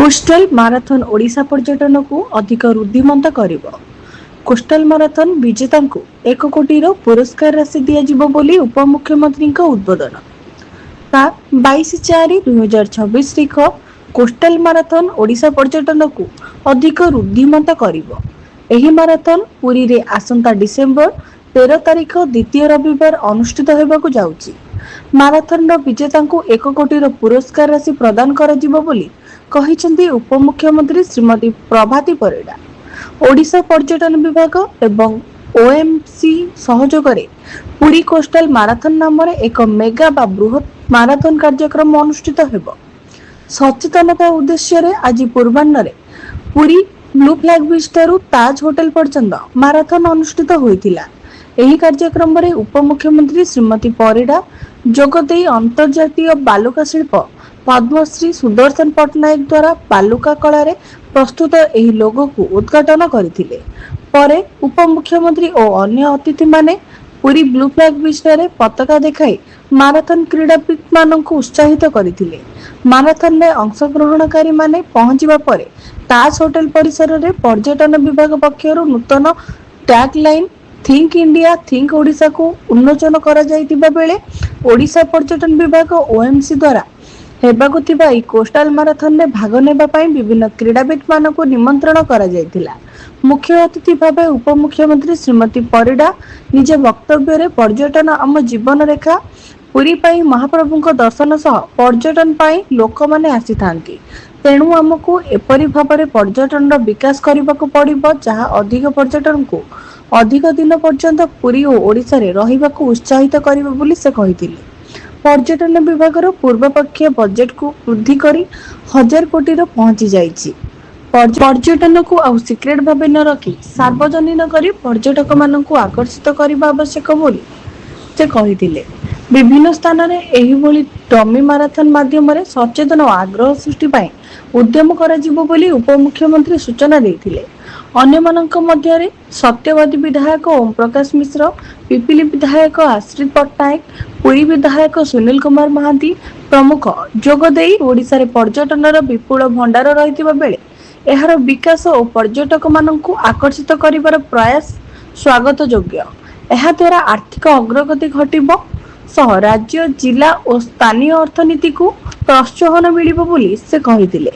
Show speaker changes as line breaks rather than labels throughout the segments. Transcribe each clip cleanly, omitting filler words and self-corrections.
Coastal marathon Odisha पर्यटन को अधिक रुद्धिमंत करिवो। कोस्टल माराथन विजेता को 1 कोटी पुरस्कार राशि दिया बोली उपमुख्यमंत्री उद्बोधन। 22/4/2026 तारीख कोस्टल माराथन ओडिशा पर्यटन को अधिक रुद्धिमंत करिवो। एही माराथन पुरी रे आसंता डिसेंबर 13 तारीख द्वितीय रविवार अनुष्ठित होबाकू जाउची। माराथन विजेता को 1 कोटी पुरस्कार राशि प्रदान करा जिवो बोली कहिसेंती उपमुख्यमंत्री श्रीमती प्रभाती परिडा। ओडिशा पर्यटन विभाग एवं ओएमसी सहयोग रे पुरी कोस्टल माराथन नाम एक मेगा बा बृहत माराथन कार्यक्रम अनुष्ठित हेबो। सचेतनता उद्देश्य रे आज पूर्वाह्न पुरी ब्लू फ्लैग बीच ठारू ताज होटल पर्यंत माराथन अनुष्ठित होइतिला। एही कार्यक्रम रे उपमुख्यमंत्री श्रीमती परिडा जोगदे अंतर्जातीय बालुका शिल्प पद्मश्री सुदर्शन पट्टनायक द्वारा बालुका कला रे प्रस्तुत एही लोगो को उद्घाटन करथिले। परे उपमुख्यमंत्री और अन्य अतिथि माने पुरी ब्लू फ्लैग बीच रे पताका देखाई माराथन क्रीड़ाविद माननकु उत्साहित करथिले। माराथन में अंशग्रहणकारी माने पहुंचीबा परे ताज होटल परिसर रे पर्यटन विभाग पक्षरु नूतन tag line think India think Odisha को उन्मोचन करा जायतिबा बेले ओडिशा पर्यटन विभाग ओएमसी द्वारा हेबाकु थिबा ई कोस्टल माराथन में भाग नेबा पई विभिन्न क्रीड़ाविद मानकु निमंत्रण करा जायतिला। मुख्य अतिथि भावे उपमुख्यमंत्री श्रीमती परिडा निज वक्तव्य रे पर्यटन आम जीवन रेखा पुरी पई महाप्रभुଙ୍କ दर्शन सह पर्यटन पई लोक माने आसी थांती। तेणु आमको एपरि भाबरे पर्यटन विकास करबाकू पड़िबो जहा अधिक पर्यटन को अधिक दिन पर्यंत पुरी और ओडिशा रे रहिबाकू उत्साहित करिबो बोली से कहिथिले। पर्यटन विभाग पूर्व पक्षीय बजेट को वृद्धि करी 1000 कोटी पहुंची जाइछि। पर्यटन को आउ सिक्रेट भाव न रखी सार्वजनिक करी पर्यटक मानकु आकर्षित करबा आवश्यक बोली से कहिथिले। विभिन्न स्थान रे एही बोली डमी माराथन माध्यम रे सचेतन और आग्रह सृष्टि पाई उद्यम करा जिवो बोली उपमुख्यमंत्री सूचना देथिले। अन्य मानक मध्य रे सत्यवादी विधायक ओम प्रकाश मिश्र, पिपिली विधायक आश्रित पट्टनायक, पुरी विधायक सुनील कुमार महांती प्रमुख जोगदे ओडिशा रे पर्यटन विपुल भंडार रहितिबा बेले एहार विकास और पर्यटक मानकु आकर्षित करिवार प्रयास स्वागत योग्य। एहा द्वारा आर्थिक अग्रगति घटिबो सह राज्य जिला और स्थानीय अर्थनीति को प्रोत्साहन मिलिबो बोली से कहिथिले।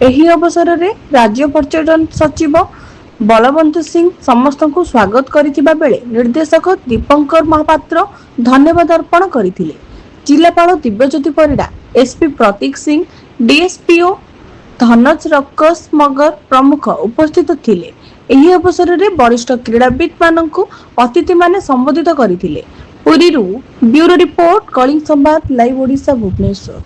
एही अवसर रे राज्य पर्यटन सचिव बलवंत सिंह समस्त को स्वागत करिथिबा बेले निर्देशक दीपंकर महापात्र धन्यवाद अर्पण करिथिले। जिलापाल दिव्यज्योति परिडा, एसपी प्रतीक सिंह, डीएसपीओ धनज रक्कस मगर प्रमुख उपस्थित थिले। एही अवसर रे वरिष्ठ क्रीड़ाविद माननकु अतिथि माने संबोधित करिथिले। पुरी रु ब्यूरो रिपोर्ट कलिंग संवाद लाइव ओडिशा भुवनेश्वर।